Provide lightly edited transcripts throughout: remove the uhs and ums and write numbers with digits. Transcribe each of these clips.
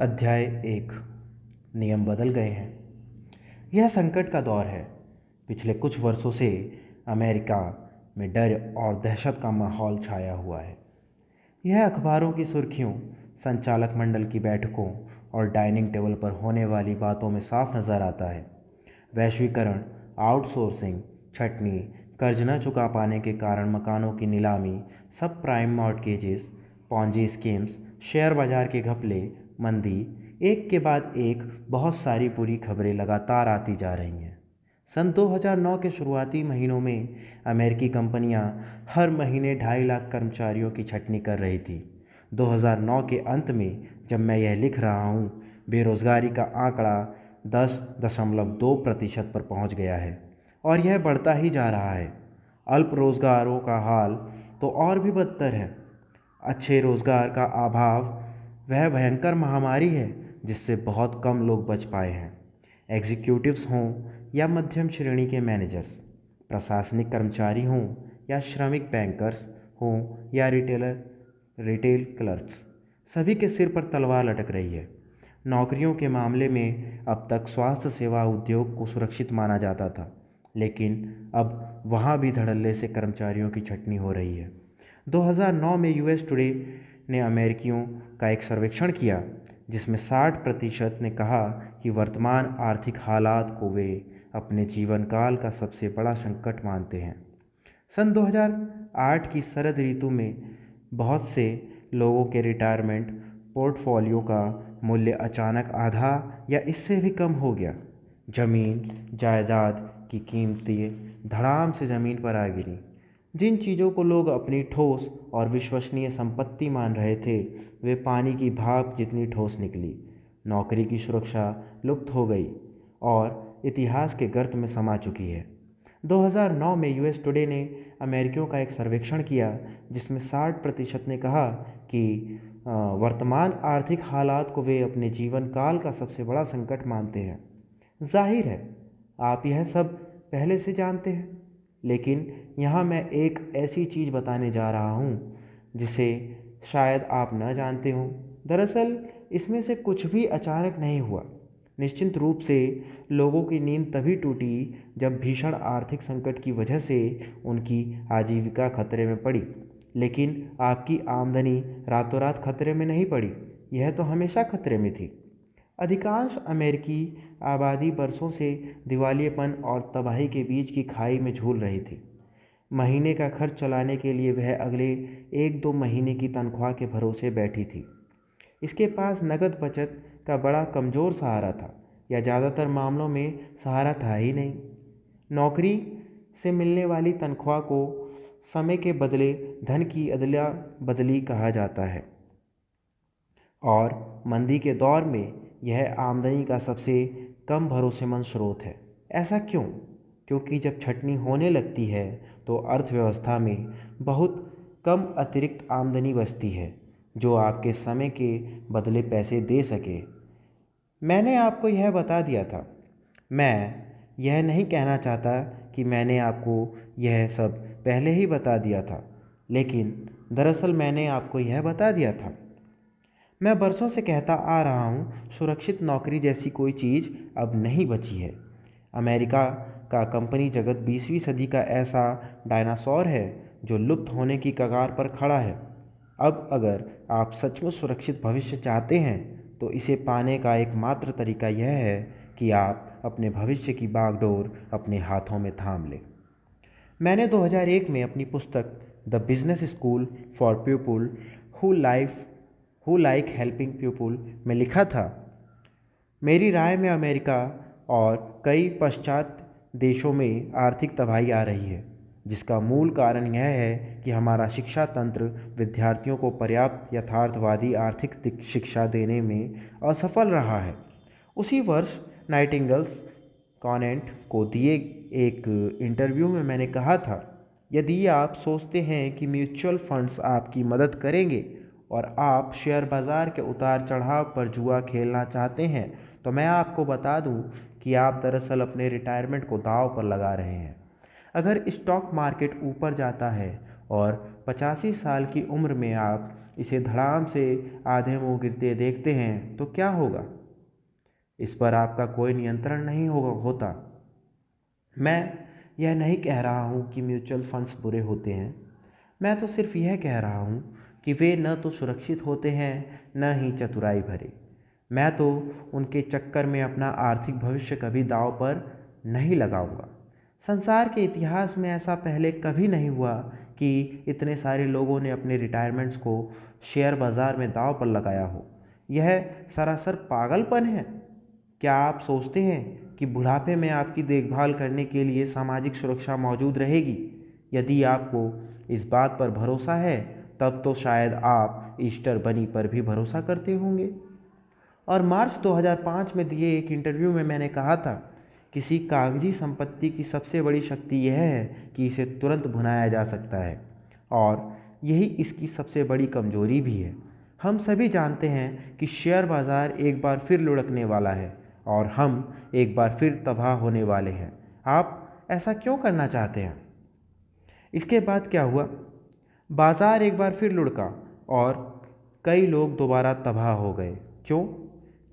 अध्याय 1। नियम बदल गए हैं। यह संकट का दौर है। पिछले कुछ वर्षों से अमेरिका में डर और दहशत का माहौल छाया हुआ है। यह अखबारों की सुर्खियों, संचालक मंडल की बैठकों और डाइनिंग टेबल पर होने वाली बातों में साफ नज़र आता है। वैश्वीकरण, आउटसोर्सिंग, छटनी, कर्ज न चुका पाने के कारण मकानों की नीलामी, सब प्राइम मॉर्टगेजेस, पॉन्जी स्कीम्स, शेयर बाजार के घपले, मंदी, एक के बाद एक बहुत सारी बुरी खबरें लगातार आती जा रही हैं। सन 2009 के शुरुआती महीनों में अमेरिकी कंपनियां हर महीने 2.5 लाख कर्मचारियों की छटनी कर रही थी। 2009 के अंत में जब मैं यह लिख रहा हूँ, बेरोजगारी का आंकड़ा 10.2% पर पहुँच गया है और यह बढ़ता ही जा रहा है। अल्प रोजगारों का हाल तो और भी बदतर है। अच्छे रोजगार का अभाव वह भयंकर महामारी है जिससे बहुत कम लोग बच पाए हैं। एग्जीक्यूटिव्स हों या मध्यम श्रेणी के मैनेजर्स, प्रशासनिक कर्मचारी हों या श्रमिक बैंकर्स हों या रिटेल क्लर्क्स, सभी के सिर पर तलवार लटक रही है। नौकरियों के मामले में अब तक स्वास्थ्य सेवा उद्योग को सुरक्षित माना जाता था, लेकिन अब वहाँ भी धड़ल्ले से कर्मचारियों की छटनी हो रही है। 2009 में यूएस टुडे ने अमेरिकियों का एक सर्वेक्षण किया जिसमें 60% ने कहा कि वर्तमान आर्थिक हालात को वे अपने जीवन काल का सबसे बड़ा संकट मानते हैं। सन 2008 की शरद ऋतु में बहुत से लोगों के रिटायरमेंट पोर्टफोलियो का मूल्य अचानक आधा या इससे भी कम हो गया। जमीन जायदाद की कीमतें धड़ाम से ज़मीन पर आ गिरी। जिन चीज़ों को लोग अपनी ठोस और विश्वसनीय संपत्ति मान रहे थे, वे पानी की भाप जितनी ठोस निकली। नौकरी की सुरक्षा लुप्त हो गई और इतिहास के गर्त में समा चुकी है। 2009 में यूएस टुडे ने अमेरिकियों का एक सर्वेक्षण किया जिसमें 60% ने कहा कि वर्तमान आर्थिक हालात को वे अपने जीवन काल का सबसे बड़ा संकट मानते हैं। जाहिर है, आप यह सब पहले से जानते हैं, लेकिन यहाँ मैं एक ऐसी चीज़ बताने जा रहा हूँ जिसे शायद आप न जानते हों। दरअसल इसमें से कुछ भी अचानक नहीं हुआ। निश्चित रूप से लोगों की नींद तभी टूटी जब भीषण आर्थिक संकट की वजह से उनकी आजीविका खतरे में पड़ी, लेकिन आपकी आमदनी रातों रात खतरे में नहीं पड़ी। यह तो हमेशा खतरे में थी। अधिकांश अमेरिकी आबादी बरसों से दिवालियेपन और तबाही के बीच की खाई में झूल रही थी। महीने का खर्च चलाने के लिए वह अगले 1-2 महीने की तनख्वाह के भरोसे बैठी थी। इसके पास नकद बचत का बड़ा कमज़ोर सहारा था, या ज़्यादातर मामलों में सहारा था ही नहीं। नौकरी से मिलने वाली तनख्वाह को समय के बदले धन की अदला बदली कहा जाता है और मंदी के दौर में यह आमदनी का सबसे कम भरोसेमंद स्रोत है। ऐसा क्यों? क्योंकि जब छटनी होने लगती है तो अर्थव्यवस्था में बहुत कम अतिरिक्त आमदनी बचती है जो आपके समय के बदले पैसे दे सके। मैंने आपको यह बता दिया था। मैं यह नहीं कहना चाहता कि मैंने आपको यह सब पहले ही बता दिया था, लेकिन दरअसल मैंने आपको यह बता दिया था। मैं बरसों से कहता आ रहा हूँ, सुरक्षित नौकरी जैसी कोई चीज़ अब नहीं बची है। अमेरिका का कंपनी जगत 20वीं सदी का ऐसा डायनासोर है जो लुप्त होने की कगार पर खड़ा है। अब अगर आप सचमुच सुरक्षित भविष्य चाहते हैं तो इसे पाने का एकमात्र तरीका यह है कि आप अपने भविष्य की बागडोर अपने हाथों में थाम लें। मैंने 2001 में अपनी पुस्तक the business school for people who like helping people में लिखा था, मेरी राय में अमेरिका और कई पश्चात्य देशों में आर्थिक तबाही आ रही है, जिसका मूल कारण यह है कि हमारा शिक्षा तंत्र विद्यार्थियों को पर्याप्त यथार्थवादी आर्थिक शिक्षा देने में असफल रहा है। उसी वर्ष नाइटिंगेल्स कॉनेंट को दिए एक इंटरव्यू में मैंने कहा था, यदि आप सोचते हैं कि म्यूचुअल फंड्स आपकी मदद करेंगे और आप शेयर बाज़ार के उतार चढ़ाव पर जुआ खेलना चाहते हैं, तो मैं आपको बता दूं कि आप दरअसल अपने रिटायरमेंट को दांव पर लगा रहे हैं। अगर स्टॉक मार्केट ऊपर जाता है और 85 साल की उम्र में आप इसे धड़ाम से आधे मुंह गिरते देखते हैं तो क्या होगा? इस पर आपका कोई नियंत्रण नहीं होता। मैं यह नहीं कह रहा हूँ कि म्यूचुअल फंड्स बुरे होते हैं। मैं तो सिर्फ यह कह रहा हूँ कि वे न तो सुरक्षित होते हैं न ही चतुराई भरे। मैं तो उनके चक्कर में अपना आर्थिक भविष्य कभी दांव पर नहीं लगाऊंगा। संसार के इतिहास में ऐसा पहले कभी नहीं हुआ कि इतने सारे लोगों ने अपने रिटायरमेंट्स को शेयर बाजार में दांव पर लगाया हो। यह सरासर पागलपन है। क्या आप सोचते हैं कि बुढ़ापे में आपकी देखभाल करने के लिए सामाजिक सुरक्षा मौजूद रहेगी? यदि आपको इस बात पर भरोसा है तब तो शायद आप ईस्टर बनी पर भी भरोसा करते होंगे। और मार्च 2005 में दिए एक इंटरव्यू में मैंने कहा था, किसी कागजी संपत्ति की सबसे बड़ी शक्ति यह है कि इसे तुरंत भुनाया जा सकता है, और यही इसकी सबसे बड़ी कमजोरी भी है। हम सभी जानते हैं कि शेयर बाजार एक बार फिर लुढ़कने वाला है और हम एक बार फिर तबाह होने वाले हैं। आप ऐसा क्यों करना चाहते हैं? इसके बाद क्या हुआ? बाजार एक बार फिर लुढ़का और कई लोग दोबारा तबाह हो गए। क्यों?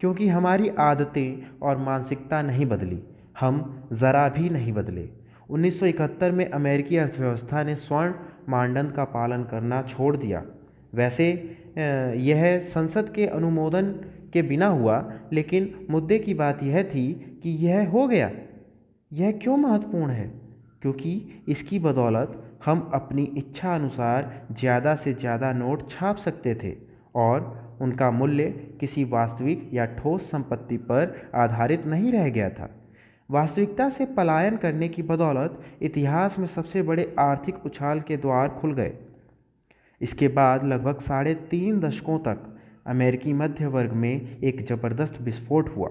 क्योंकि हमारी आदतें और मानसिकता नहीं बदली। हम ज़रा भी नहीं बदले। 1971 में अमेरिकी अर्थव्यवस्था ने स्वर्ण मानदंड का पालन करना छोड़ दिया। वैसे यह संसद के अनुमोदन के बिना हुआ, लेकिन मुद्दे की बात यह थी कि यह हो गया। यह क्यों महत्वपूर्ण है? क्योंकि इसकी बदौलत हम अपनी इच्छा अनुसार ज़्यादा से ज़्यादा नोट छाप सकते थे और उनका मूल्य किसी वास्तविक या ठोस संपत्ति पर आधारित नहीं रह गया था। वास्तविकता से पलायन करने की बदौलत इतिहास में सबसे बड़े आर्थिक उछाल के द्वार खुल गए। इसके बाद लगभग 3.5 दशकों तक अमेरिकी मध्य वर्ग में एक ज़बरदस्त विस्फोट हुआ।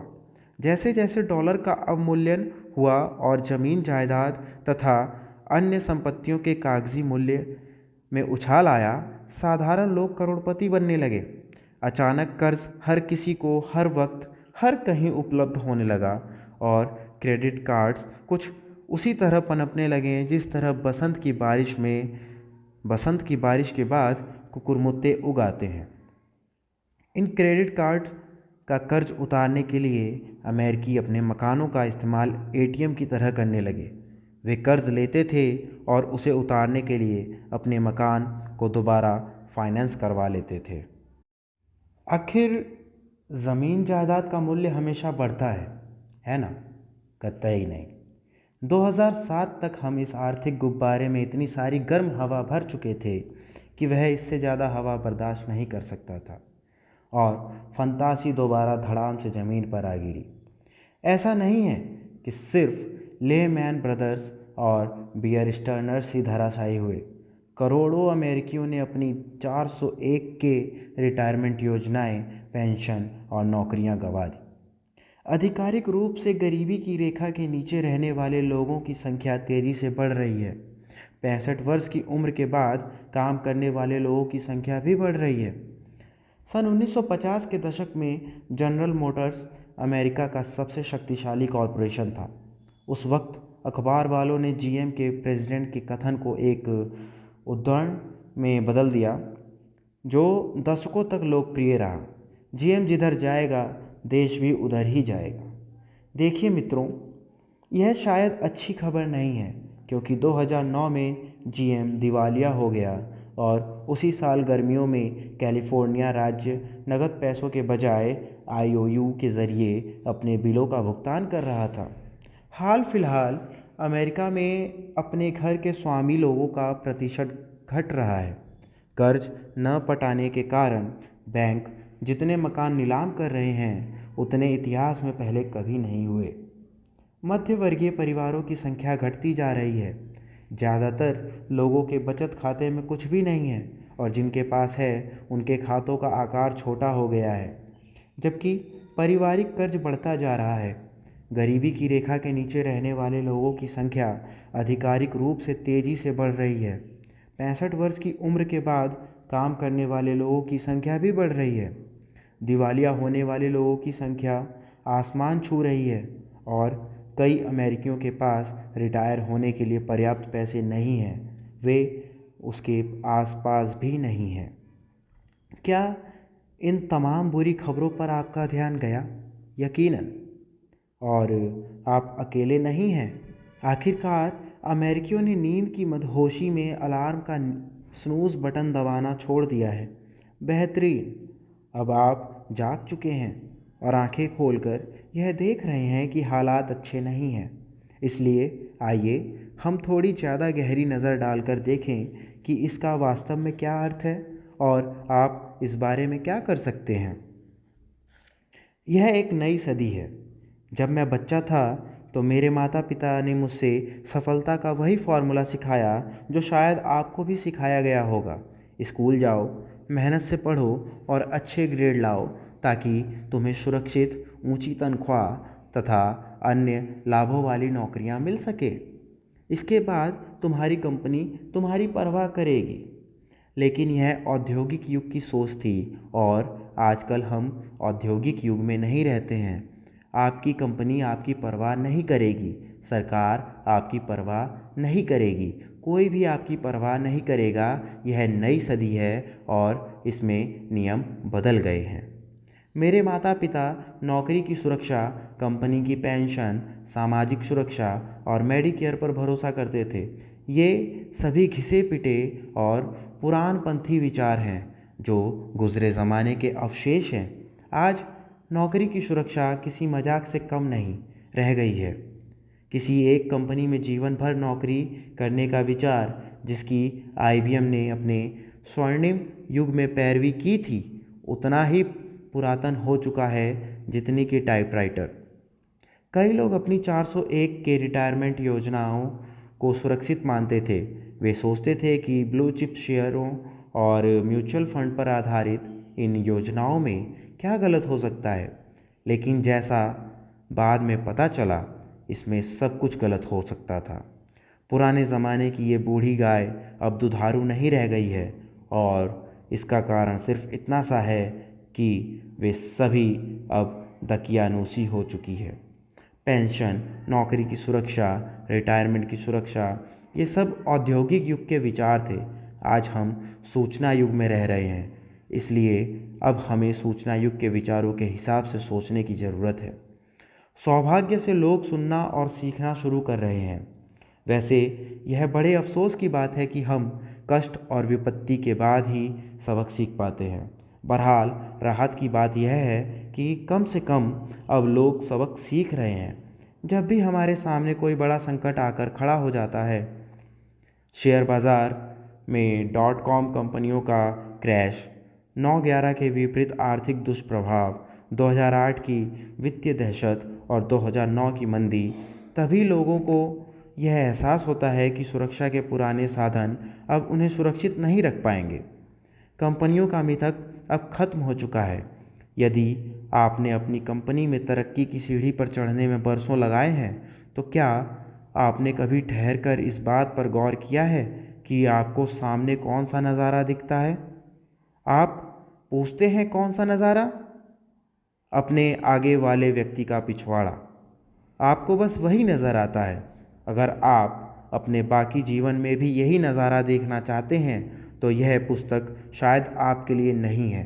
जैसे जैसे डॉलर का अवमूल्यन हुआ और ज़मीन जायदाद तथा अन्य संपत्तियों के कागजी मूल्य में उछाल आया, साधारण लोग करोड़पति बनने लगे। अचानक कर्ज हर किसी को हर वक्त हर कहीं उपलब्ध होने लगा और क्रेडिट कार्ड्स कुछ उसी तरह पनपने लगे जिस तरह बसंत की बारिश के बाद कुकुरमुत्ते उग आते हैं। इन क्रेडिट कार्ड का कर्ज उतारने के लिए अमेरिकी अपने मकानों का इस्तेमाल एटीएम की तरह करने लगे। वे कर्ज लेते थे और उसे उतारने के लिए अपने मकान को दोबारा फाइनेंस करवा लेते थे। आखिर ज़मीन जायदाद का मूल्य हमेशा बढ़ता है ना? कतई नहीं। 2007 तक हम इस आर्थिक गुब्बारे में इतनी सारी गर्म हवा भर चुके थे कि वह इससे ज़्यादा हवा बर्दाश्त नहीं कर सकता था और फंतासी दोबारा धड़ाम से ज़मीन पर आ गिरी। ऐसा नहीं है कि सिर्फ लेहमैन ब्रदर्स और बियर स्टर्नर्स ही धराशायी हुए। करोड़ों अमेरिकियों ने अपनी 401 के रिटायरमेंट योजनाएं, पेंशन और नौकरियां गंवा दी। आधिकारिक रूप से गरीबी की रेखा के नीचे रहने वाले लोगों की संख्या तेज़ी से बढ़ रही है। 65 वर्ष की उम्र के बाद काम करने वाले लोगों की संख्या भी बढ़ रही है। सन 1950 के दशक में जनरल मोटर्स अमेरिका का सबसे शक्तिशाली कॉरपोरेशन था। उस वक्त अखबार वालों ने जीएम के प्रेसिडेंट के कथन को एक उद्धरण में बदल दिया, जो दशकों तक लोकप्रिय रहा। जीएम जिधर जाएगा देश भी उधर ही जाएगा। देखिए मित्रों, यह शायद अच्छी खबर नहीं है, क्योंकि 2009 में जीएम दिवालिया हो गया और उसी साल गर्मियों में कैलिफोर्निया राज्य नगद पैसों के बजाय आईओयू के ज़रिए अपने बिलों का भुगतान कर रहा था। हाल फिलहाल अमेरिका में अपने घर के स्वामी लोगों का प्रतिशत घट रहा है। कर्ज न पटाने के कारण बैंक जितने मकान नीलाम कर रहे हैं उतने इतिहास में पहले कभी नहीं हुए। मध्य वर्गीय परिवारों की संख्या घटती जा रही है। ज़्यादातर लोगों के बचत खाते में कुछ भी नहीं है और जिनके पास है उनके खातों का आकार छोटा हो गया है, जबकि पारिवारिक कर्ज बढ़ता जा रहा है। गरीबी की रेखा के नीचे रहने वाले लोगों की संख्या आधिकारिक रूप से तेज़ी से बढ़ रही है। 65 वर्ष की उम्र के बाद काम करने वाले लोगों की संख्या भी बढ़ रही है। दिवालिया होने वाले लोगों की संख्या आसमान छू रही है और कई अमेरिकियों के पास रिटायर होने के लिए पर्याप्त पैसे नहीं हैं, वे उसके आसपास भी नहीं हैं। क्या इन तमाम बुरी खबरों पर आपका ध्यान गया? यकीनन। और आप अकेले नहीं हैं। आखिरकार अमेरिकियों ने नींद की मदहोशी में अलार्म का स्नूज़ बटन दबाना छोड़ दिया है। बेहतरीन। अब आप जाग चुके हैं और आंखें खोलकर यह देख रहे हैं कि हालात अच्छे नहीं हैं। इसलिए आइए हम थोड़ी ज़्यादा गहरी नज़र डालकर देखें कि इसका वास्तव में क्या अर्थ है और आप इस बारे में क्या कर सकते हैं। यह एक नई सदी है। जब मैं बच्चा था तो मेरे माता पिता ने मुझसे सफलता का वही फॉर्मूला सिखाया जो शायद आपको भी सिखाया गया होगा। स्कूल जाओ, मेहनत से पढ़ो और अच्छे ग्रेड लाओ ताकि तुम्हें सुरक्षित, ऊंची तनख्वाह तथा अन्य लाभों वाली नौकरियां मिल सके। इसके बाद तुम्हारी कंपनी तुम्हारी परवाह करेगी। लेकिन यह औद्योगिक युग की सोच थी और आजकल हम औद्योगिक युग में नहीं रहते हैं। आपकी कंपनी आपकी परवाह नहीं करेगी, सरकार आपकी परवाह नहीं करेगी, कोई भी आपकी परवाह नहीं करेगा। यह नई सदी है और इसमें नियम बदल गए हैं। मेरे माता पिता नौकरी की सुरक्षा, कंपनी की पेंशन, सामाजिक सुरक्षा और मेडिकेयर पर भरोसा करते थे। ये सभी घिसे पिटे और पुरानपंथी विचार हैं जो गुज़रे ज़माने के अवशेष हैं। आज नौकरी की सुरक्षा किसी मजाक से कम नहीं रह गई है। किसी एक कंपनी में जीवन भर नौकरी करने का विचार, जिसकी IBM ने अपने स्वर्णिम युग में पैरवी की थी, उतना ही पुरातन हो चुका है जितनी कि टाइपराइटर। कई लोग अपनी 401 के रिटायरमेंट योजनाओं को सुरक्षित मानते थे। वे सोचते थे कि ब्लू चिप शेयरों और म्यूचुअल फंड पर आधारित इन योजनाओं में क्या गलत हो सकता है। लेकिन जैसा बाद में पता चला, इसमें सब कुछ गलत हो सकता था। पुराने ज़माने की ये बूढ़ी गाय अब दुधारू नहीं रह गई है और इसका कारण सिर्फ इतना सा है कि वे सभी अब दकियानूसी हो चुकी है। पेंशन, नौकरी की सुरक्षा, रिटायरमेंट की सुरक्षा, ये सब औद्योगिक युग के विचार थे। आज हम सूचना युग में रह रहे हैं, इसलिए अब हमें सूचना युग के विचारों के हिसाब से सोचने की ज़रूरत है। सौभाग्य से लोग सुनना और सीखना शुरू कर रहे हैं। वैसे यह बड़े अफसोस की बात है कि हम कष्ट और विपत्ति के बाद ही सबक सीख पाते हैं। बहरहाल राहत की बात यह है कि कम से कम अब लोग सबक सीख रहे हैं। जब भी हमारे सामने कोई बड़ा संकट आकर खड़ा हो जाता है, शेयर बाज़ार में .com कंपनियों का क्रैश, 9/11 के विपरीत आर्थिक दुष्प्रभाव, 2008 की वित्तीय दहशत और 2009 की मंदी, तभी लोगों को यह एहसास होता है कि सुरक्षा के पुराने साधन अब उन्हें सुरक्षित नहीं रख पाएंगे। कंपनियों का मिथक अब खत्म हो चुका है। यदि आपने अपनी कंपनी में तरक्की की सीढ़ी पर चढ़ने में बरसों लगाए हैं, तो क्या आपने कभी ठहरकर इस बात पर गौर किया है कि आपको सामने कौन सा नज़ारा दिखता है? आप पूछते हैं कौन सा नज़ारा? अपने आगे वाले व्यक्ति का पिछवाड़ा। आपको बस वही नज़र आता है। अगर आप अपने बाकी जीवन में भी यही नज़ारा देखना चाहते हैं तो यह पुस्तक शायद आपके लिए नहीं है।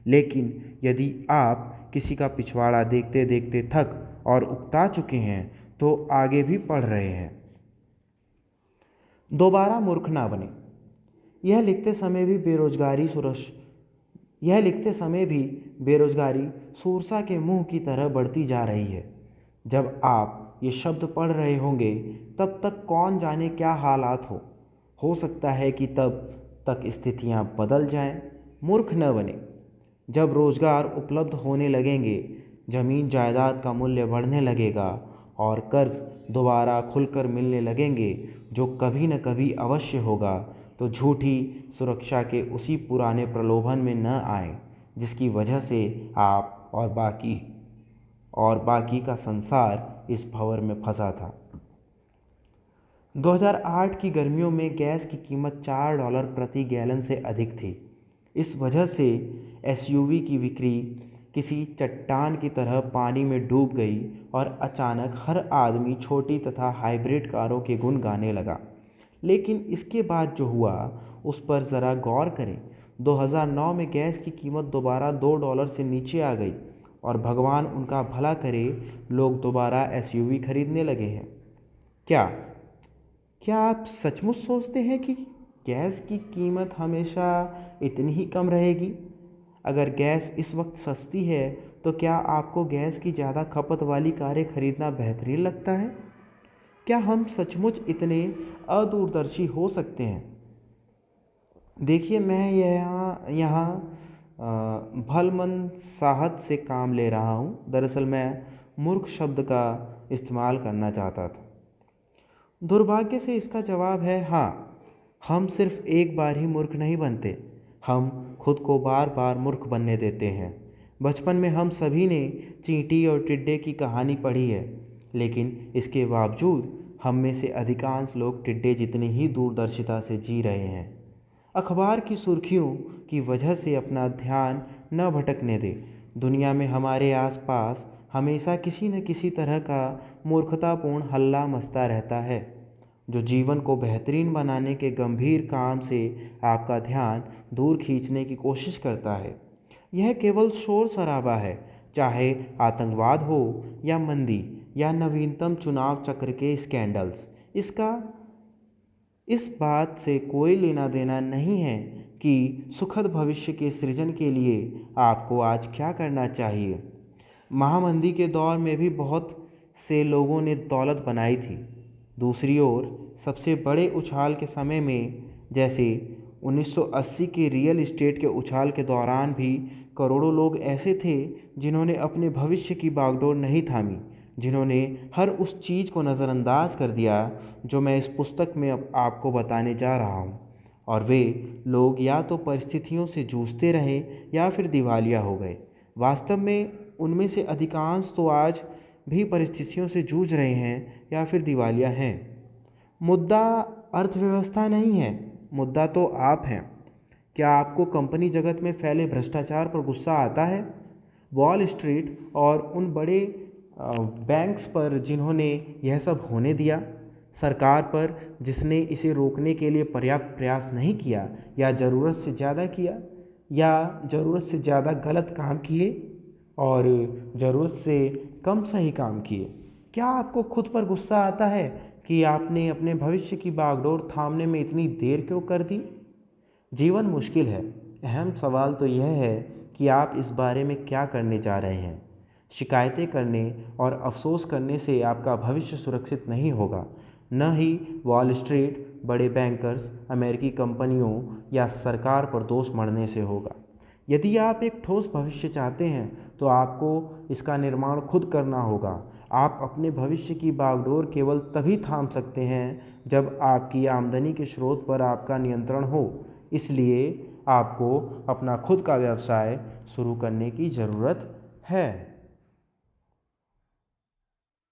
लेकिन यदि आप किसी का पिछवाड़ा देखते देखते थक और उकता चुके हैं तो आगे भी पढ़ रहे हैं। दोबारा मूर्ख ना बने। यह लिखते समय भी बेरोजगारी सूरसा के मुंह की तरह बढ़ती जा रही है। जब आप ये शब्द पढ़ रहे होंगे तब तक कौन जाने क्या हालात हो सकता है कि तब तक स्थितियां बदल जाएं। मूर्ख न बने। जब रोज़गार उपलब्ध होने लगेंगे, ज़मीन जायदाद का मूल्य बढ़ने लगेगा और कर्ज दोबारा खुलकर मिलने लगेंगे, जो कभी न कभी अवश्य होगा, तो झूठी सुरक्षा के उसी पुराने प्रलोभन में न आए जिसकी वजह से आप और बाकी का संसार इस भंवर में फंसा था। 2008 की गर्मियों में गैस की कीमत $4 प्रति गैलन से अधिक थी। इस वजह से SUV की बिक्री किसी चट्टान की तरह पानी में डूब गई और अचानक हर आदमी छोटी तथा हाइब्रिड कारों के गुण गाने लगा। लेकिन इसके बाद जो हुआ उस पर ज़रा गौर करें। 2009 में गैस की कीमत दोबारा $2 से नीचे आ गई और भगवान उनका भला करे, लोग दोबारा एसयूवी खरीदने लगे हैं। क्या क्या आप सचमुच सोचते हैं कि गैस की कीमत हमेशा इतनी ही कम रहेगी? अगर गैस इस वक्त सस्ती है तो क्या आपको गैस की ज़्यादा खपत वाली कारें खरीदना बेहतरीन लगता है? क्या हम सचमुच इतने अदूरदर्शी हो सकते हैं? देखिए, मैं यहाँ यहाँ भलमन साहत से काम ले रहा हूँ। दरअसल मैं मूर्ख शब्द का इस्तेमाल करना चाहता था। दुर्भाग्य से इसका जवाब है हाँ। हम सिर्फ एक बार ही मूर्ख नहीं बनते, हम खुद को बार बार मूर्ख बनने देते हैं। बचपन में हम सभी ने चींटी और टिड्डे की कहानी पढ़ी है, लेकिन इसके बावजूद हम में से अधिकांश लोग टिड्डे जितनी ही दूरदर्शिता से जी रहे हैं। अखबार की सुर्खियों की वजह से अपना ध्यान न भटकने दें। दुनिया में हमारे आसपास हमेशा किसी न किसी तरह का मूर्खतापूर्ण हल्ला मचता रहता है, जो जीवन को बेहतरीन बनाने के गंभीर काम से आपका ध्यान दूर खींचने की कोशिश करता है। यह केवल शोर शराबा है, चाहे आतंकवाद हो या मंदी या नवीनतम चुनाव चक्र के स्कैंडल्स। इसका इस बात से कोई लेना देना नहीं है कि सुखद भविष्य के सृजन के लिए आपको आज क्या करना चाहिए। महामंदी के दौर में भी बहुत से लोगों ने दौलत बनाई थी। दूसरी ओर सबसे बड़े उछाल के समय में, जैसे 1980 के रियल एस्टेट के उछाल के दौरान भी, करोड़ों लोग ऐसे थे जिन्होंने अपने भविष्य की बागडोर नहीं थामी, जिन्होंने हर उस चीज़ को नज़रअंदाज कर दिया जो मैं इस पुस्तक में अब आपको बताने जा रहा हूँ। और वे लोग या तो परिस्थितियों से जूझते रहे या फिर दिवालिया हो गए। वास्तव में उनमें से अधिकांश तो आज भी परिस्थितियों से जूझ रहे हैं या फिर दिवालिया हैं। मुद्दा अर्थव्यवस्था नहीं है, मुद्दा तो आप हैं। क्या आपको कंपनी जगत में फैले भ्रष्टाचार पर गुस्सा आता है? वॉल स्ट्रीट और उन बड़े बैंक्स पर जिन्होंने यह सब होने दिया? सरकार पर जिसने इसे रोकने के लिए पर्याप्त प्रयास नहीं किया या ज़रूरत से ज़्यादा किया, या ज़रूरत से ज़्यादा गलत काम किए और ज़रूरत से कम सही काम किए? क्या आपको खुद पर गुस्सा आता है कि आपने अपने भविष्य की बागडोर थामने में इतनी देर क्यों कर दी? जीवन मुश्किल है। अहम सवाल तो यह है कि आप इस बारे में क्या करने जा रहे हैं। शिकायतें करने और अफसोस करने से आपका भविष्य सुरक्षित नहीं होगा, न ही वॉल स्ट्रीट, बड़े बैंकर्स, अमेरिकी कंपनियों या सरकार पर दोष मढ़ने से होगा। यदि आप एक ठोस भविष्य चाहते हैं तो आपको इसका निर्माण खुद करना होगा। आप अपने भविष्य की बागडोर केवल तभी थाम सकते हैं जब आपकी आमदनी के स्रोत पर आपका नियंत्रण हो। इसलिए आपको अपना खुद का व्यवसाय शुरू करने की ज़रूरत है।